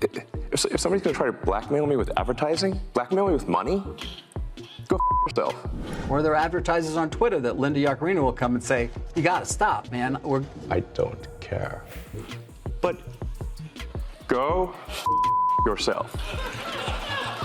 If somebody's gonna try to blackmail me with advertising, blackmail me with money, go f yourself. Or there are advertisers on Twitter that Linda Yaccarino will come and say, you gotta stop, man. I don't care. But go f yourself.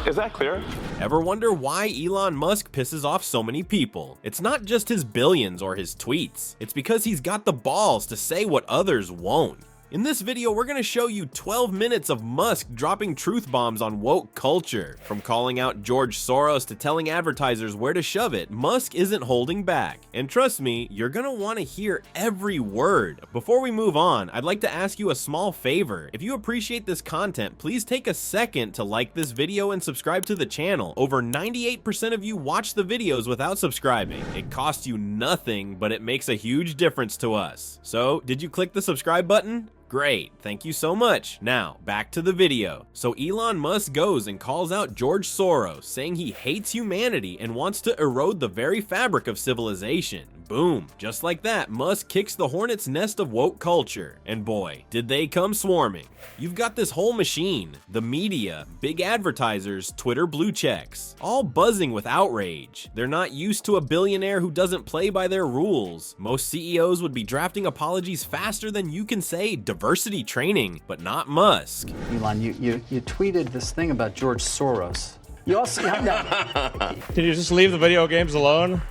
Is that clear? Ever wonder why Elon Musk pisses off so many people? It's not just his billions or his tweets. It's because he's got the balls to say what others won't. In this video, we're gonna show you 12 minutes of Musk dropping truth bombs on woke culture. From calling out George Soros to telling advertisers where to shove it, Musk isn't holding back. And trust me, you're gonna wanna hear every word. Before we move on, I'd like to ask you a small favor. If you appreciate this content, please take a second to like this video and subscribe to the channel. Over 98% of you watch the videos without subscribing. It costs you nothing, but it makes a huge difference to us. So, did you click the subscribe button? Great, thank you so much. Now, back to the video. So Elon Musk goes and calls out George Soros, saying he hates humanity and wants to erode the very fabric of civilization. Boom, just like that, Musk kicks the hornet's nest of woke culture. And boy, did they come swarming. You've got this whole machine, the media, big advertisers, Twitter blue checks, all buzzing with outrage. They're not used to a billionaire who doesn't play by their rules. Most CEOs would be drafting apologies faster than you can say diversity training, but not Musk. Elon, you tweeted this thing about George Soros. You also, Can you just leave the video games alone?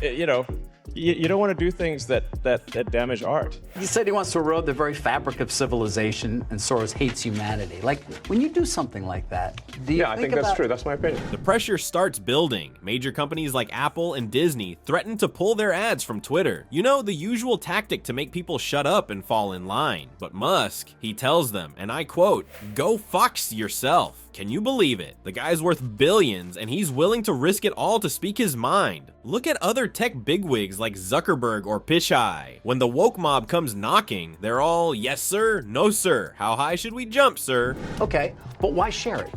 You know, you don't want to do things that damage art. he said he wants to erode the very fabric of civilization, and Soros hates humanity. Like, when you do something like that, do you Yeah, I think that's true. That's my opinion. The pressure starts building. Major companies like Apple and Disney threaten to pull their ads from Twitter. You know, the usual tactic to make people shut up and fall in line. But Musk, he tells them, and I quote, "Go fox yourself." Can you believe it? The guy's worth billions and he's willing to risk it all to speak his mind. Look at other tech bigwigs like Zuckerberg or Pichai. When the woke mob comes knocking, they're all, yes sir, no sir, how high should we jump, sir? Okay, but why share it?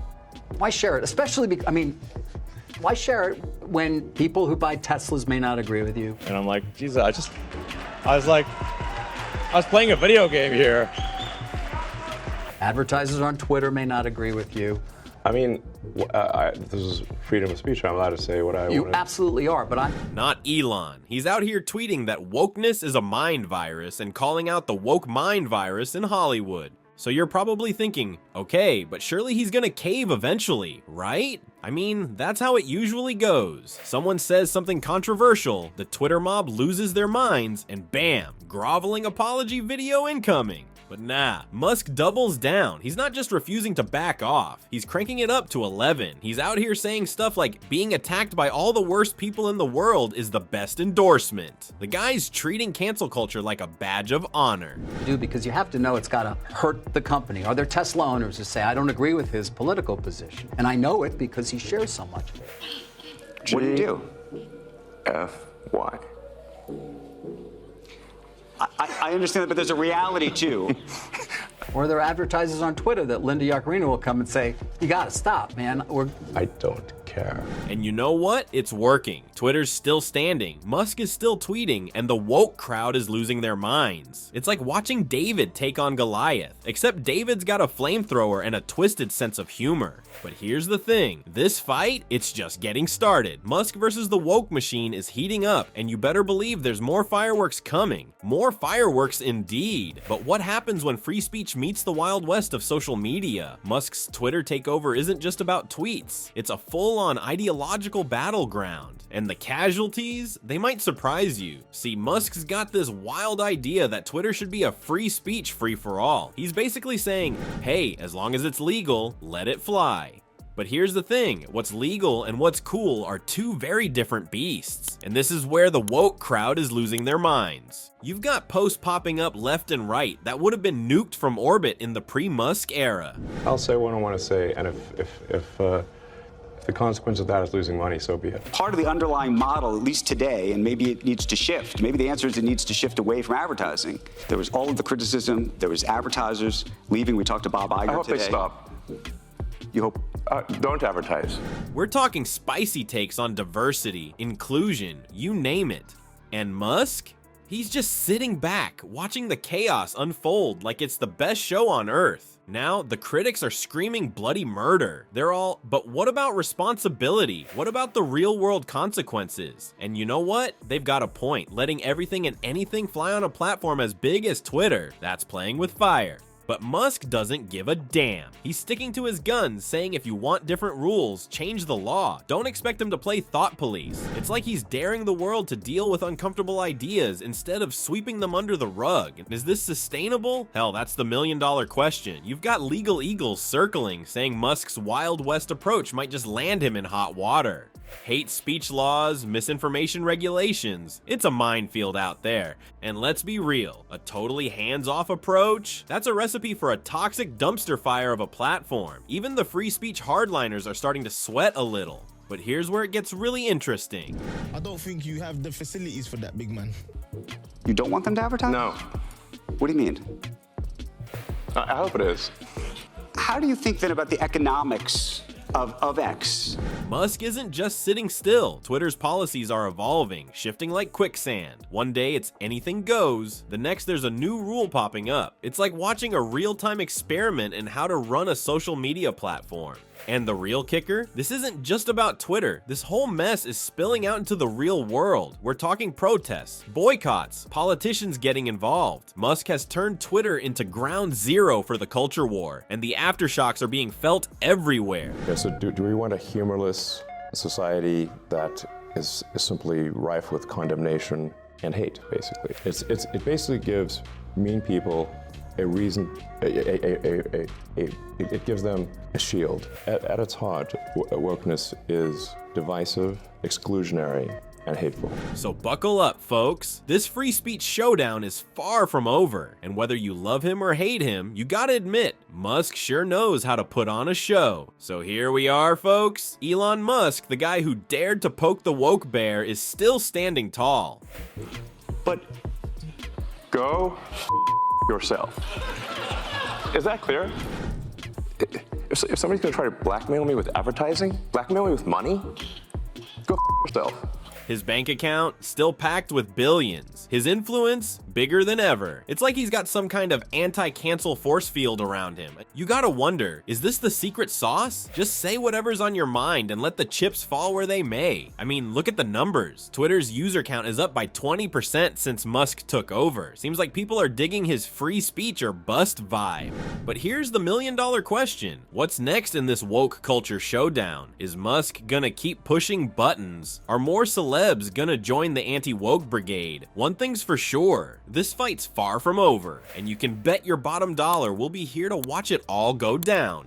Why share it? Especially, why share it when people who buy Teslas may not agree with you? And I'm like, Jesus, I was playing a video game here. Advertisers on Twitter may not agree with you. I mean, this is freedom of speech. I'm allowed to say what I want. You absolutely are, but Not Elon. He's out here tweeting that wokeness is a mind virus and calling out the woke mind virus in Hollywood. So you're probably thinking, okay, but surely he's gonna cave eventually, right? I mean, that's how it usually goes. Someone says something controversial, the Twitter mob loses their minds, and bam, groveling apology video incoming. But nah, Musk doubles down. He's not just refusing to back off, he's cranking it up to 11. He's out here saying stuff like being attacked by all the worst people in the world is the best endorsement. The guy's treating cancel culture like a badge of honor. you do, because you have to know it's gotta hurt the company. Are there Tesla owners who say, I don't agree with his political position? And I know it because he shares so much. What do you do? F-Y. I understand that, but there's a reality too. Or there are advertisers on Twitter that Linda Yaccarino will come and say, you gotta stop, man. I don't care. And you know what? It's working. Twitter's still standing, Musk is still tweeting, and the woke crowd is losing their minds. It's like watching David take on Goliath, except David's got a flamethrower and a twisted sense of humor. But here's the thing, this fight, it's just getting started. Musk versus the woke machine is heating up, and you better believe there's more fireworks coming. More fireworks indeed. But what happens when free speech meets the Wild West of social media? Musk's Twitter takeover isn't just about tweets. It's a full-on ideological battleground. And the casualties, they might surprise you. See, Musk's got this wild idea that Twitter should be a free speech free-for-all. He's basically saying, hey, as long as it's legal, let it fly. But here's the thing, what's legal and what's cool are two very different beasts. And this is where the woke crowd is losing their minds. You've got posts popping up left and right that would have been nuked from orbit in the pre-Musk era. I'll say what I want to say, and if the consequence of that is losing money, so be it. Part of the underlying model, at least today, and maybe it needs to shift. Maybe the answer is it needs to shift away from advertising. There was all of the criticism. There was advertisers leaving. We talked to Bob Iger today. I hope they stop. You hope? Don't advertise. We're talking spicy takes on diversity, inclusion, you name it. And Musk? He's just sitting back, watching the chaos unfold like it's the best show on earth. Now, the critics are screaming bloody murder. They're all, but what about responsibility? What about the real world consequences? And you know what? They've got a point. Letting everything and anything fly on a platform as big as Twitter, that's playing with fire. But Musk doesn't give a damn. He's sticking to his guns, saying if you want different rules, change the law. Don't expect him to play thought police. It's like he's daring the world to deal with uncomfortable ideas instead of sweeping them under the rug. Is this sustainable? Hell, that's the million-dollar question. You've got legal eagles circling, saying Musk's Wild West approach might just land him in hot water. Hate speech laws, misinformation regulations, it's a minefield out there. And let's be real, a totally hands-off approach? That's a recipe for a toxic dumpster fire of a platform. Even the free speech hardliners are starting to sweat a little. But here's where it gets really interesting. I don't think you have the facilities for that, big man. You don't want them to advertise? No. What do you mean? I hope it is. How do you think then about the economics of X? Musk isn't just sitting still. Twitter's policies are evolving, shifting like quicksand. One day it's anything goes, the next there's a new rule popping up. It's like watching a real-time experiment in how to run a social media platform. And the real kicker? This isn't just about Twitter. This whole mess is spilling out into the real world. We're talking protests, boycotts, politicians getting involved. Musk has turned Twitter into ground zero for the culture war, and the aftershocks are being felt everywhere. Yeah, so do we want a humorless society that is simply rife with condemnation and hate, basically? It basically gives mean people a reason, it gives them a shield. At its heart, wokeness is divisive, exclusionary, and hateful. So buckle up, folks. This free speech showdown is far from over, and whether you love him or hate him, you gotta admit, Musk sure knows how to put on a show. So here we are, folks. Elon Musk, the guy who dared to poke the woke bear, is still standing tall. But go yourself. Is that clear? If somebody's gonna try to blackmail me with advertising, blackmail me with money, go yourself. His bank account still packed with billions. His influence bigger than ever. It's like he's got some kind of anti-cancel force field around him. You gotta wonder, is this the secret sauce? Just say whatever's on your mind and let the chips fall where they may. I mean, look at the numbers. Twitter's user count is up by 20% since Musk took over. Seems like people are digging his free speech or bust vibe. But here's the million-dollar question. What's next in this woke culture showdown? Is Musk gonna keep pushing buttons? Are more celebs gonna join the anti-woke brigade? One thing's for sure, this fight's far from over, and you can bet your bottom dollar we'll be here to watch it all go down.